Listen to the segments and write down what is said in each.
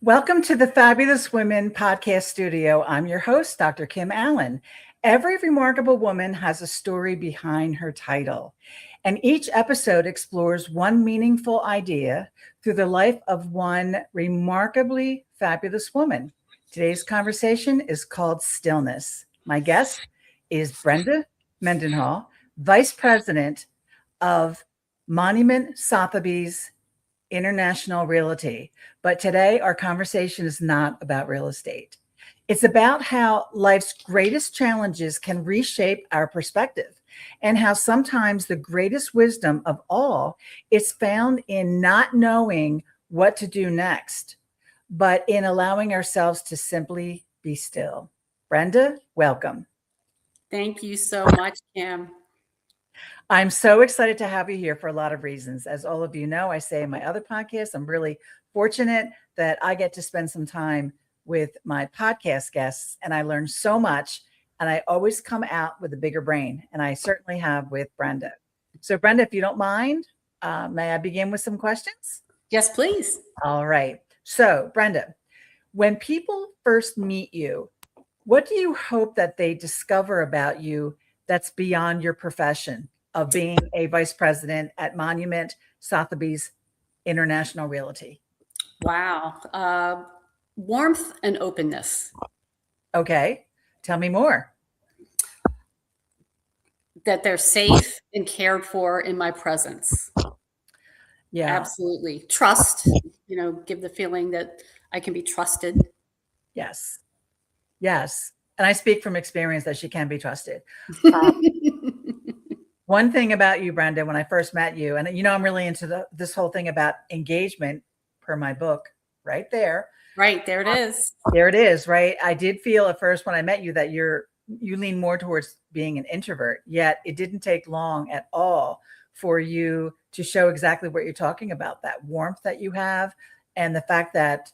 Welcome to the Fabulous Women podcast studio. I'm your host, Dr. Kim Allen. Every remarkable woman has a story behind her title, and each episode explores one meaningful idea through the life of one remarkably fabulous woman. Today's conversation is called Stillness. My guest is Brenda Mendenhall, Vice President of Monument Sotheby's International Realty. But today, our conversation is not about real estate. It's about how life's greatest challenges can reshape our perspective and how sometimes the greatest wisdom of all is found in not knowing what to do next, but in allowing ourselves to simply be still. Brenda, welcome. Thank you so much, Kim. I'm so excited to have you here for a lot of reasons. As all of you know, I say in my other podcast, I'm really fortunate that I get to spend some time with my podcast guests, and I learn so much, and I always come out with a bigger brain, and I certainly have with Brenda. So Brenda, if you don't mind, may I begin with some questions? Yes, please. All right. So Brenda, when people first meet you, what do you hope that they discover about you that's beyond your profession of being a vice president at Monument Sotheby's International Realty? Wow. Warmth and openness. Okay. Tell me more. That they're safe and cared for in my presence. Yeah. Absolutely. Trust, give the feeling that I can be trusted. Yes. Yes. And I speak from experience that she can be trusted. One thing about you, Brenda, when I first met you, and I'm really into this whole thing about engagement per my book right there. Right. There it is. There it is. Right. I did feel at first when I met you that you lean more towards being an introvert, yet it didn't take long at all for you to show exactly what you're talking about, that warmth that you have and the fact that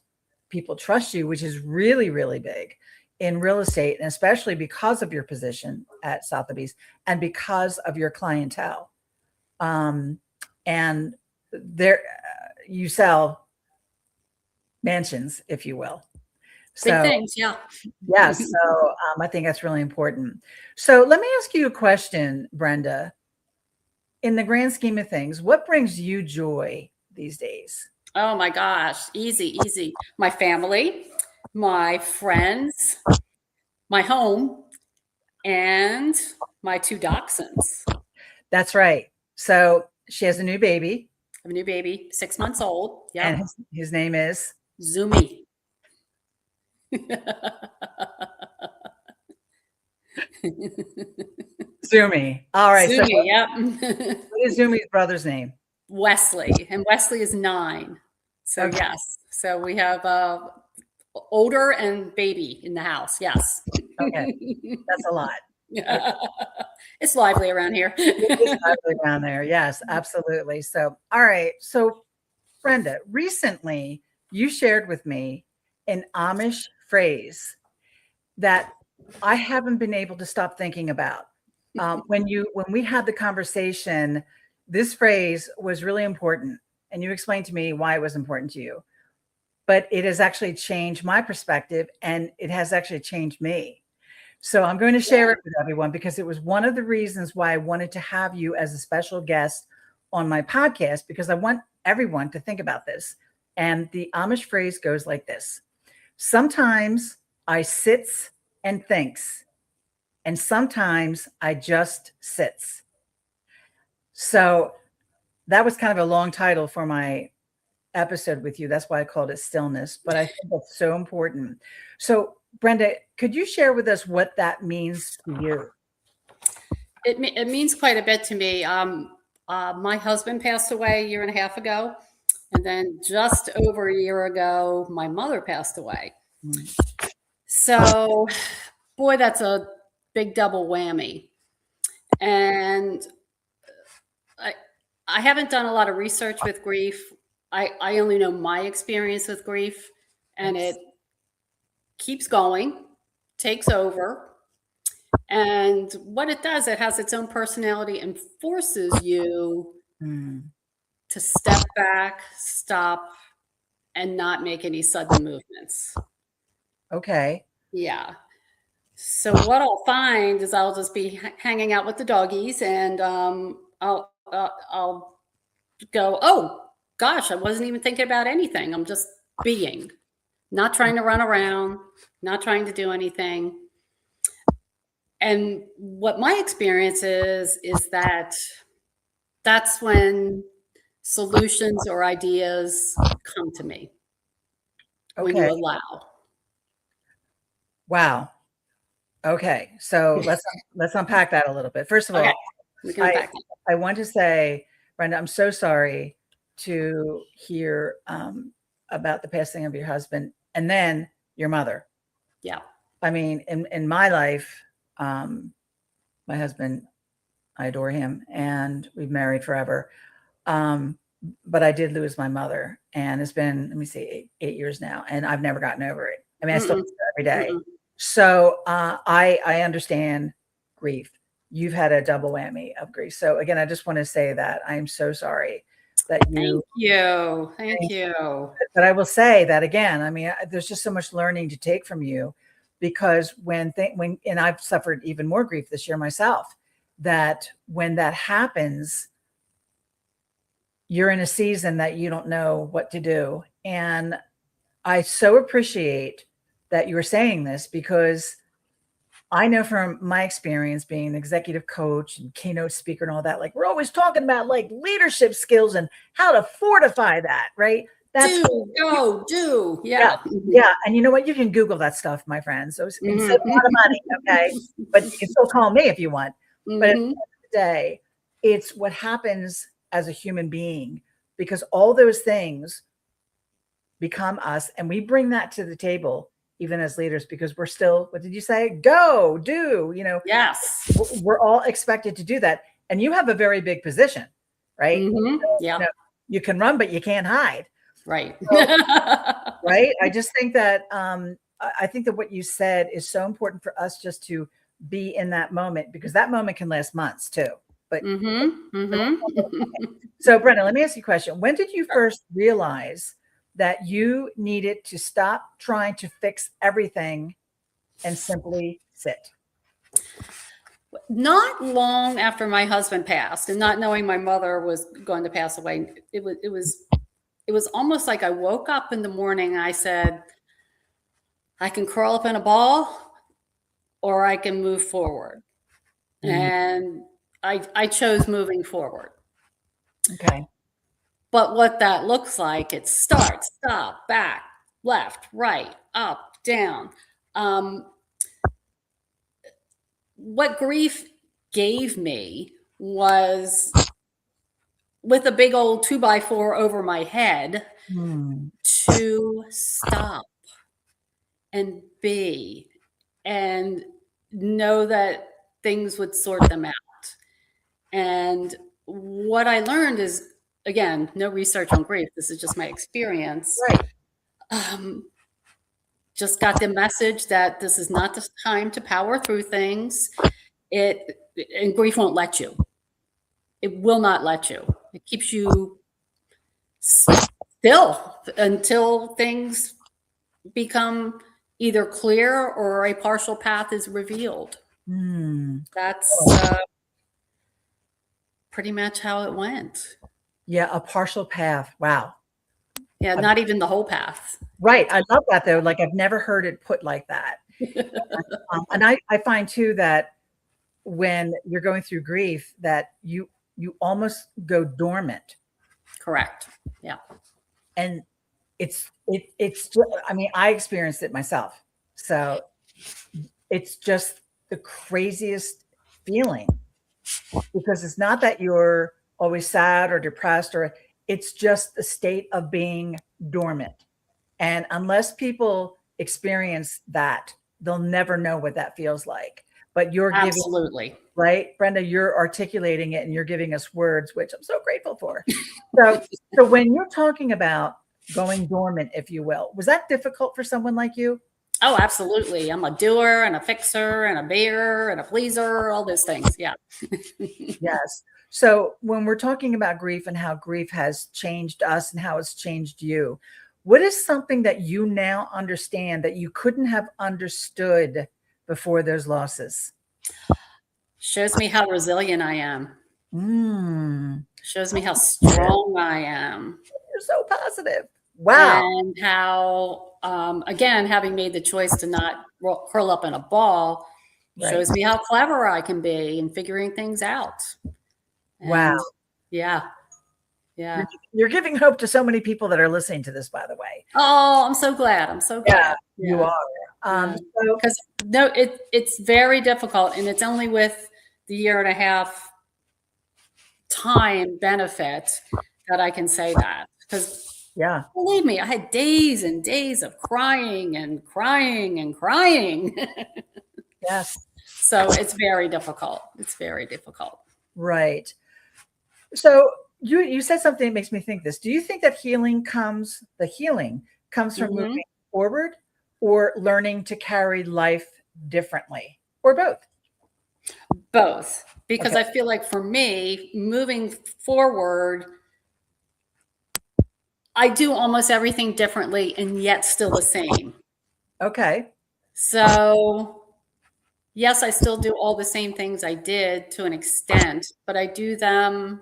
people trust you, which is really, really big in real estate, and especially because of your position at Sotheby's and because of your clientele. And there you sell mansions, if you will. Big things, yeah. Yes. So I think that's really important. So let me ask you a question, Brenda. In the grand scheme of things, what brings you joy these days? Oh my gosh. Easy. My family, my friends, my home, and my 2 dachshunds. That's right. So she has a new baby. I have a new baby, 6 months old. Yeah. And his name is Zoomy. Zoomy. All right. Zoomy, so yep. What is Zoomy's brother's name? Wesley, and Wesley is 9. So Okay. yes, so we have older and baby in the house. Yes. Okay, that's a lot. Yeah. It's lively around here. It is lively around there. Yes, absolutely. So, all right. So, Brenda, recently you shared with me an Amish phrase that I haven't been able to stop thinking about. When we had the conversation, this phrase was really important, and you explained to me why it was important to you. But it has actually changed my perspective, and it has actually changed me. So I'm going to share it with everyone because it was one of the reasons why I wanted to have you as a special guest on my podcast, because I want everyone to think about this. And the Amish phrase goes like this: sometimes I sits and thinks, and sometimes I just sits. So that was kind of a long title for my episode with you. That's why I called it Stillness, but I think that's so important. So Brenda, could you share with us what that means to you? It means quite a bit to me. My husband passed away a year and a half ago, and then just over a year ago, my mother passed away. So, boy, that's a big double whammy. And I haven't done a lot of research with grief. I only know my experience with grief, and it keeps going, takes over. And what it does, it has its own personality and forces you to step back, stop, and not make any sudden movements. Okay. Yeah. So what I'll find is I'll just be hanging out with the doggies, and I'll go, oh gosh, I wasn't even thinking about anything. I'm just being, not trying to run around, not trying to do anything. And what my experience is that that's when solutions or ideas come to me, when Okay. you allow. Wow. Okay. So let's unpack that a little bit. First of Okay, all, we can I unpack that. I want to say, Brenda, I'm so sorry to hear about the passing of your husband and then your mother. Yeah. I mean, in my life, um, my husband, I adore him, and we've married forever. Um, but I did lose my mother, and it's been, let me see, 8 years now, and I've never gotten over it. I mean, I still Mm-mm, miss her every day. mm-mm. So I understand grief. You've had a double whammy of grief. So again, I just want to say that I am so sorry that you. Thank you. Thank you. But I will say that again. I mean, there's just so much learning to take from you, because when and I've suffered even more grief this year myself. That when that happens, you're in a season that you don't know what to do. And I so appreciate that you were saying this, because I know from my experience being an executive coach and keynote speaker and all that, like we're always talking about like leadership skills and how to fortify that, right? That's Do. yeah, Yeah. yeah. And you know what? You can Google that stuff, my friend. So and save a lot of money, okay? But you can still call me if you want. But at the end of the day, it's what happens as a human being, because all those things become us, and we bring that to the table even as leaders, because we're still, what did you say? Go, do, Yes. we're all expected to do that. And you have a very big position, right? So, Yeah. you can run, but you can't hide. Right. So, right. I just think that I think that what you said is so important for us just to be in that moment, because that moment can last months too. But so Brenda, let me ask you a question. When did you first realize that you needed to stop trying to fix everything and simply sit? Not long after my husband passed, and not knowing my mother was going to pass away, it was almost like I woke up in the morning and I said, I can curl up in a ball or I can move forward. Mm, And I chose moving forward. okay. But what that looks like, it's start, stop, back, left, right, up, down. What grief gave me was, with a big old 2x4 over my head, Hmm. to stop and be and know that things would sort them out. And what I learned is, again, no research on grief, this is just my experience. Right. Just got the message that this is not the time to power through things. And grief won't let you. It will not let you. It keeps you still until things become either clear or a partial path is revealed. Hmm. That's pretty much how it went. Yeah, a partial path. Wow. Yeah, not even the whole path. Right. I love that though. Like I've never heard it put like that. And I find too that when you're going through grief, that you almost go dormant. Correct. Yeah. And it's I mean, I experienced it myself. So it's just the craziest feeling, because it's not that you're always sad or depressed, or it's just the state of being dormant. And unless people experience that, they'll never know what that feels like. But you're giving, Absolutely. right, Brenda, you're articulating it and you're giving us words, which I'm so grateful for. So, so when you're talking about going dormant, if you will, was that difficult for someone like you? Oh, absolutely. I'm a doer and a fixer and a bear and a pleaser, all those things. Yeah. Yes. So when we're talking about grief and how grief has changed us and how it's changed you, what is something that you now understand that you couldn't have understood before those losses? Shows me how resilient I am. Mm, Shows me how strong I am. you're so positive. Wow. And how, again, having made the choice to not curl up in a ball, Right. shows me how clever I can be in figuring things out. Wow. And yeah, yeah. You're giving hope to so many people that are listening to this, by the way. Oh, I'm so glad. I'm so Yeah, glad. you are. So, Because no, it's very difficult, and it's only with the year and a half time benefit that I can say that. Because yeah, believe me, I had days and days of crying and crying and crying. yes, So it's very difficult. It's very difficult. right. So you said something that makes me think this. Do you think that the healing comes from Mhm. moving forward or learning to carry life differently or both? Both. Because Okay. I feel like for me, moving forward, I do almost everything differently and yet still the same. Okay. So, yes, I still do all the same things I did to an extent, but I do them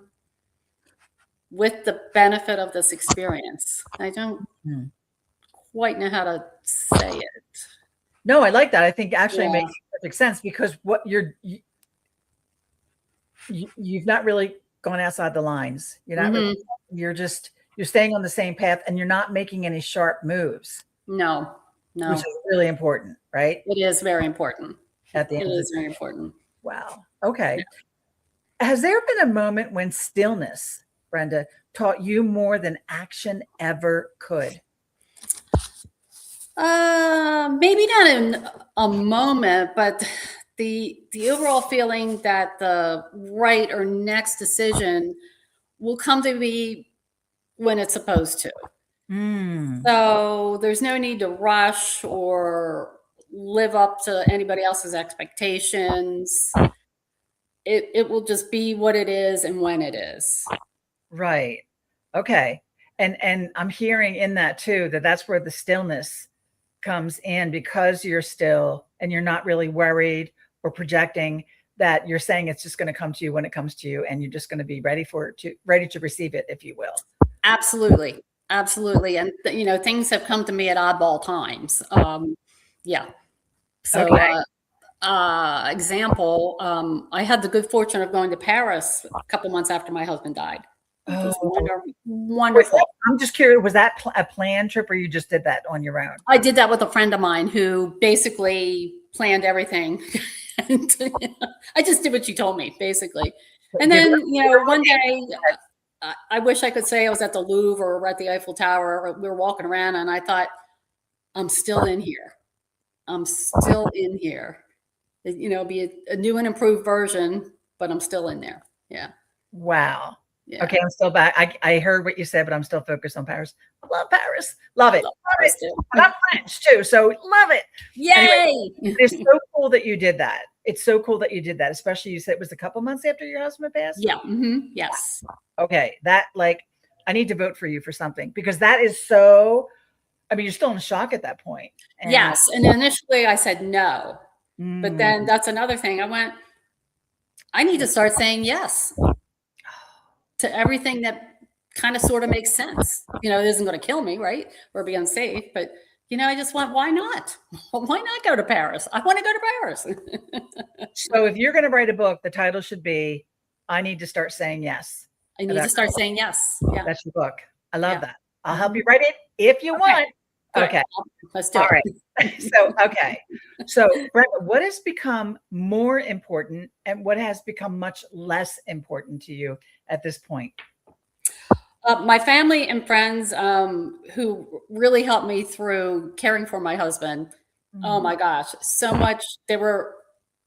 with the benefit of this experience. I don't Hmm. quite know how to say it. No, I like that. I think actually it Yeah. makes perfect sense because what you've not really gone outside the lines. You're not really, Hmm. you're staying on the same path and you're not making any sharp moves, No, which no. is really important, right? It is very important. At the It end of the is very important. wow. Yeah. Okay. Has there been a moment when stillness, Brenda, taught you more than action ever could? Maybe not in a moment, but the overall feeling that the right or next decision will come to be when it's supposed to. Mm, So there's no need to rush or live up to anybody else's expectations. It will just be what it is and when it is. right. Okay. And I'm hearing in that too that that's where the stillness comes in because you're still and you're not really worried or projecting that you're saying it's just going to come to you when it comes to you and you're just going to be ready to receive it if you will. Absolutely. Absolutely. And things have come to me at oddball times. Yeah. So, Okay. example, I had the good fortune of going to Paris a couple months after my husband died, which was Oh, wonderful. I'm just curious, was that a planned trip or you just did that on your own? I did that with a friend of mine who basically planned everything. And I just did what she told me, basically. And Did then, one day, I wish I could say I was at the Louvre or at the Eiffel Tower. Or we were walking around, and I thought, I'm still in here. I'm still in here. Be a new and improved version, but I'm still in there. Yeah. Wow. Yeah. Okay, I'm still back. I heard what you said, but I'm still focused on Paris. I love Paris. Love I it. love Love it. Paris too. And I'm French too, so love it. Anyway, Yay. it's so cool that you did that. It's so cool that you did that, especially you said it was a couple months after your husband passed? Yeah. Hmm. Yes. Okay, that I need to vote for you for something because that is so I mean, you're still in shock at that point. And Yes. And initially I said no. But mm, then that's another thing. I need to start saying yes to everything that kind of sort of makes sense. It isn't going to kill me, right? Or be unsafe. But, I just why not? Why not go to Paris? I want to go to Paris. so if you're going to write a book, the title should be I need to start saying yes. I need to start saying yes. Yeah. That's your book. I love Yeah. that. I'll help Mhm. you write it if you Okay. want. Good. Okay. Let's do All it. right. So, okay. So, Brenda, what has become more important and what has become much less important to you at this point? My family and friends who really helped me through caring for my husband. Oh Mhm. my gosh, so much. They were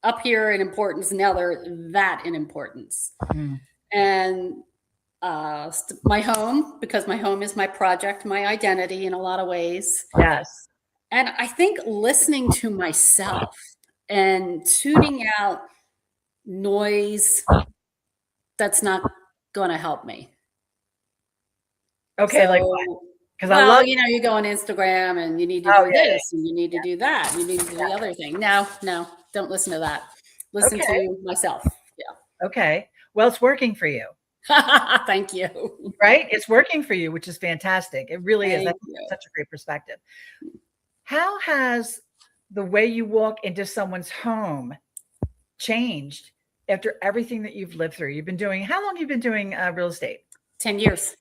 up here in importance. Now they're that in importance. Mm. And my home, because my home is my project, my identity in a lot of ways. Yes. And I think listening to myself and tuning out noise that's not going to help me. Okay. Like what? So Because I Well, love. you go on Instagram and you need to Oh do yeah, this and you need to do that. You need to do the other thing. No, no, don't listen to that. yeah. Listen Okay, to myself. okay. Well, it's working for you, Yeah. Thank you. right? It's working for you, which is fantastic. It really is. Thank That's you. such a great perspective. How has the way you walk into someone's home changed after everything that you've lived through? You've been doing. How long have you been doing real estate? 10 years.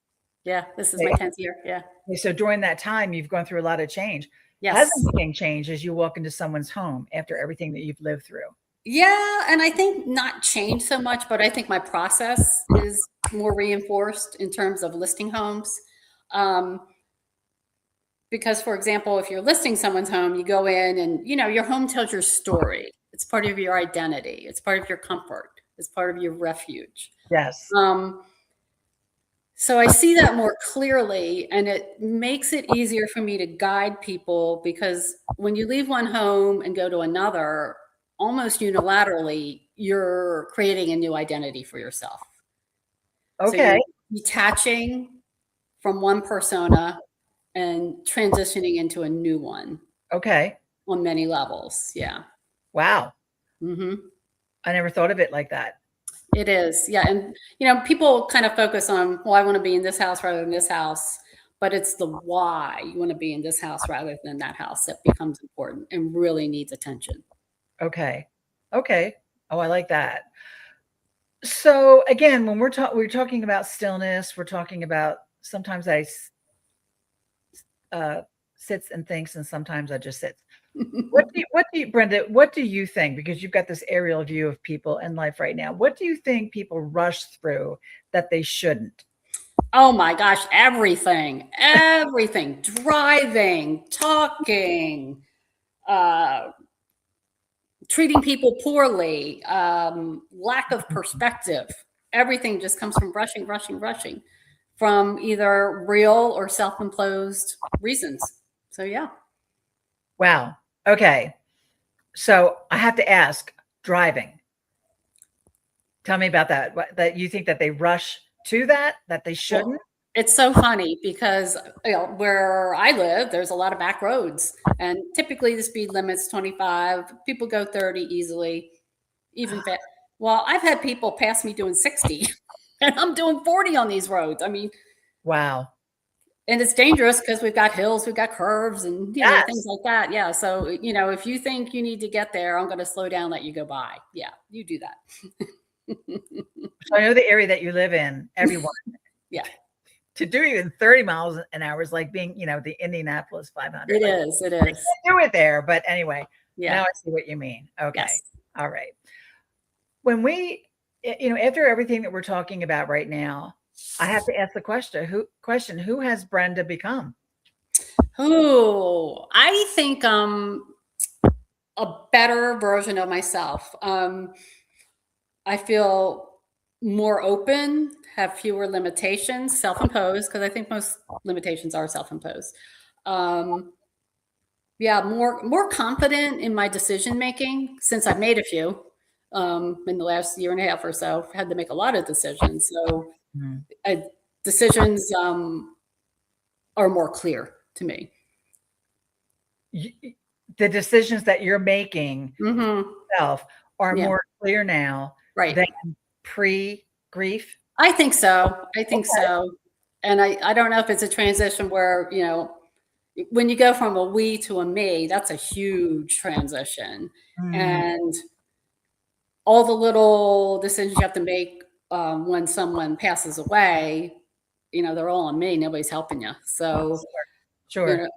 Yeah, this is my 10th year. Yeah. So during that time, you've gone through a lot of change. Has Yes. anything changed as you walk into someone's home after everything that you've lived through? Yeah, and I think not change so much, but I think my process is more reinforced in terms of listing homes. Um, because, for example, if you're listing someone's home, you go in and, your home tells your story. It's part of your identity. It's part of your comfort. It's part of your refuge. Yes. So I see that more clearly, and it makes it easier for me to guide people because when you leave one home and go to another, almost unilaterally, you're creating a new identity for yourself. So Okay. you're detaching from one persona and transitioning into a new one Okay. on many levels. Yeah. Wow. Hmm. I never thought of it like that. It is. Yeah. And, people kind of focus on, well, I want to be in this house rather than this house, but it's the why you want to be in this house rather than that house that becomes important and really needs attention. Okay. Okay. Oh, I like that. So again, when we're talking about stillness, we're talking about sometimes I sits and thinks, and sometimes I just sit. Brenda, what do you think? Because you've got this aerial view of people in life right now. What do you think people rush through that they shouldn't? Oh my gosh, everything, driving, talking, uh, treating people poorly, lack of perspective. Everything just comes from rushing from either real or self-imposed reasons. So yeah. Wow. Okay. So I have to ask, driving. Tell me about that. That you think that they rush to that they shouldn't? Well, it's so funny because where I live, there's a lot of back roads, and typically the speed limit's 25. People go 30 easily, even fast. Well, I've had people pass me doing 60, and I'm doing 40 on these roads. I mean, Wow. and it's dangerous because we've got hills, we've got curves, and things Yes. like that. Yeah. So if you think you need to get there, I'm going to slow down, let you go by. Yeah, you do that. So I know the area that you live in, everyone. Yeah. To do even 30 miles an hour is like being, the Indianapolis 500. It Like, is. It they is. can't do it there. But anyway, Yeah. now I see what you mean. Okay. Yes. All right. When after everything that we're talking about right now, I have to ask the who has Brenda become? Oh, I think a better version of myself. I feel more open, have fewer limitations, self-imposed, because I think most limitations are self-imposed. Yeah, more confident in my decision making since I've made a few in the last year and a half or so. I've had to make a lot of decisions, so Mhm. decisions are more clear to me. The decisions that you're making Mm-hmm. yourself are Yeah, more clear now right. than pre-grief. I think so. I think Okay. so. And I don't know if it's a transition where, when you go from a we to a me, that's a huge transition. Mm, And all the little decisions you have to make when someone passes away, they're all on me. Nobody's helping you. So, you sure. know,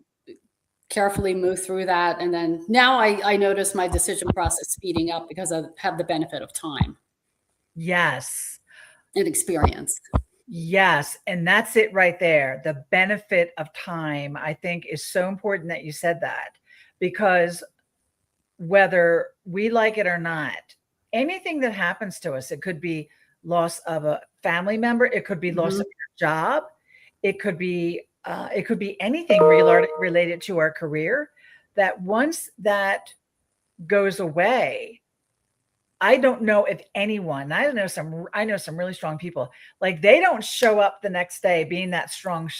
carefully move through that. And then now I notice my decision process speeding up because I have the benefit of time Yes. and experience. Yes, and that's it right there. The benefit of time, I think, is so important that you said that, because whether we like it or not, anything that happens to us, it could be loss of a family member, it could be loss Mhm. of your job, it could be anything related to our career. That once that goes away, I don't know if anyone, I know some really strong people, like they don't show up the next day being that strong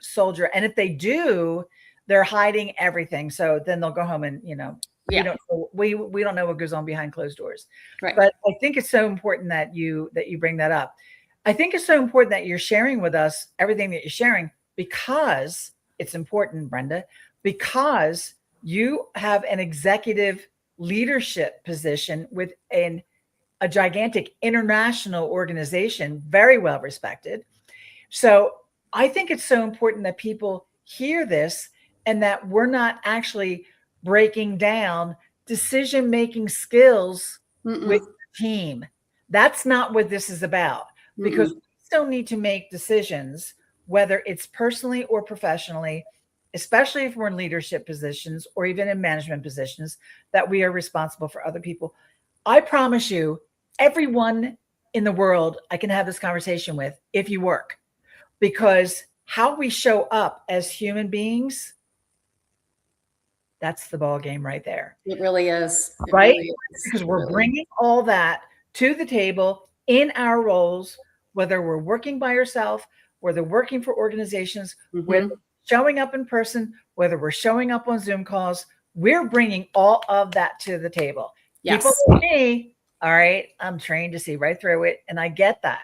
soldier. And if they do, they're hiding everything. So then they'll go home and, we don't know what goes on behind closed doors. Right. But I think it's so important that you bring that up. I think it's so important that you're sharing with us everything that you're sharing, because it's important, Brenda, because you have an executive leadership position within a gigantic international organization, very well respected. So I think it's so important that people hear this, and that we're not actually breaking down decision-making skills with the team. That's not what this is about, because we still need to make decisions, whether it's personally or professionally, especially if we're in leadership positions or even in management positions, that we are responsible for other people. I promise you, everyone in the world I can have this conversation with if you work, because how we show up as human beings, that's the ball game right there. It really is. It right? really is. Because we're bringing all that to the table in our roles, whether we're working by ourselves, whether working for organizations, whether showing up in person, whether we're showing up on Zoom calls, we're bringing all of that to the table. Yes. People like me, all right, I'm trained to see right through it, and I get that.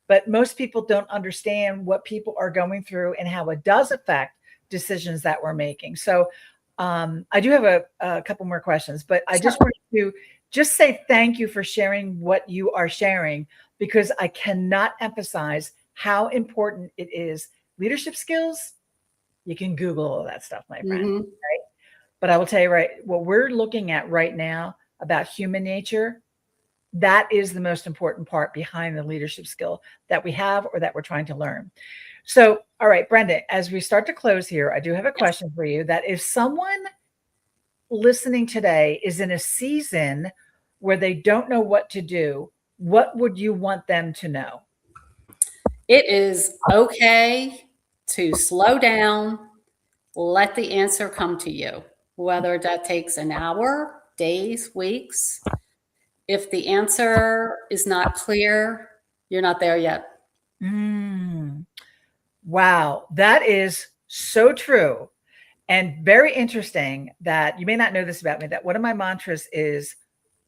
But most people don't understand what people are going through and how it does affect decisions that we're making. So I do have a couple more questions, but I just wanted to just say thank you for sharing what you are sharing, because I cannot emphasize how important it is. Leadership skills, you can Google all that stuff, my friend. Right? But I will tell you, right, what we're looking at right now about human nature, that is the most important part behind the leadership skill that we have or that we're trying to learn. So, all right, Brenda, as we start to close here, I do have a question for you, that if someone listening today is in a season where they don't know what to do, what would you want them to know? It is okay to slow down, let the answer come to you, whether that takes an hour, days, weeks. If the answer is not clear, you're not there yet. Wow, that is so true. And very interesting that you may not know this about me, that one of my mantras is,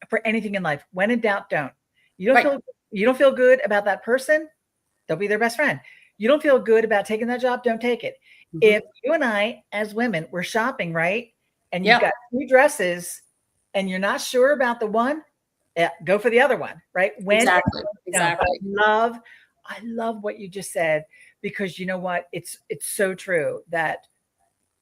for anything in life, when in doubt, don't. You don't feel good about that person, they'll be their best friend. You don't feel good about taking that job, don't take it. If you and I, as women, we're shopping, right? And you've got 2 dresses and you're not sure about the one, go for the other one, right? Exactly. I love what you just said, because you know what? It's so true that,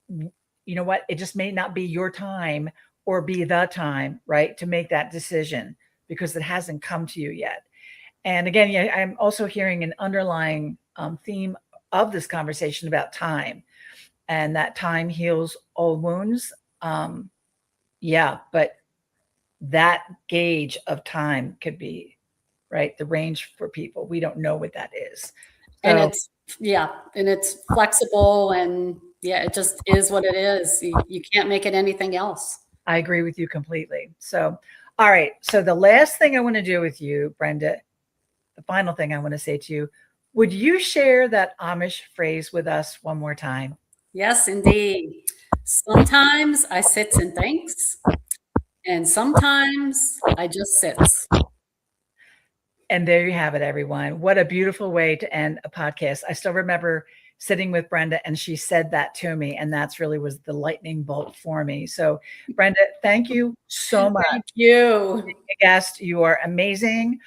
you know what? It just may not be your time or be the time, right, to make that decision, because it hasn't come to you yet. And again, yeah, I'm also hearing an underlying theme of this conversation about time, and that time heals all wounds. Yeah, but that gauge of time could be, right, the range for people. We don't know what that is. And it's flexible, and it just is what it is. You can't make it anything else. I agree with you completely. So, all right. So the last thing I want to do with you, Brenda, the final thing I want to say to you, would you share that Amish phrase with us one more time? Yes, indeed. Sometimes I sits and thinks, and sometimes I just sits. And there you have it, everyone. What a beautiful way to end a podcast. I still remember sitting with Brenda and she said that to me, and that's really was the lightning bolt for me. So Brenda, thank you so much. Thank you. Guest, you are amazing.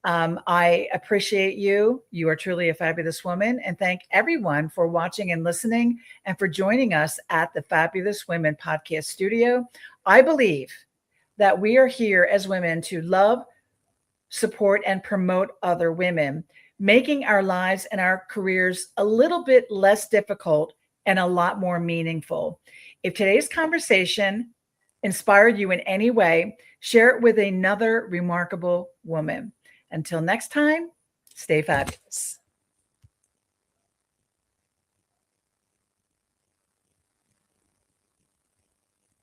I appreciate you. You are truly a fabulous woman. And thank everyone for watching and listening, and for joining us at the Fabulous Women Podcast Studio. I believe that we are here as women to love, support, and promote other women, making our lives and our careers a little bit less difficult and a lot more meaningful. If today's conversation inspired you in any way, share it with another remarkable woman. Until next time, stay fabulous.